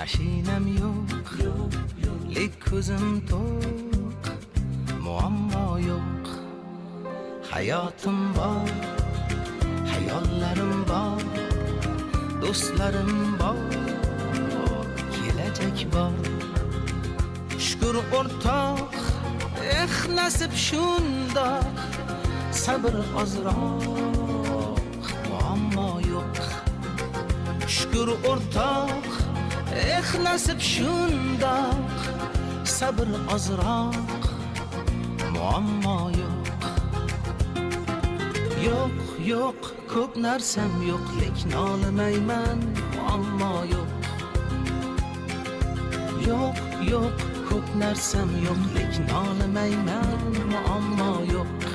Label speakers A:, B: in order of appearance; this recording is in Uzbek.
A: mashinam yo'q, lek ko'zim to'q, muammo yo'q. Hayotim bor, hayollarim bor, do'stlarim bor, kelajak bor. Shukr o'rtoq, nasib shundoq, sabr ozroq, muammo yo'q. Shukr o'rtoq, nasib shundoq, sabr ozroq, muammo yo'q. Yo'q, yo'q, ko'p narsam yo'q, lekin olmayman, muammo yo'q. Yo'q, yo'q, ko'p narsam yo'q, lekin olmayman, muammo yo'q.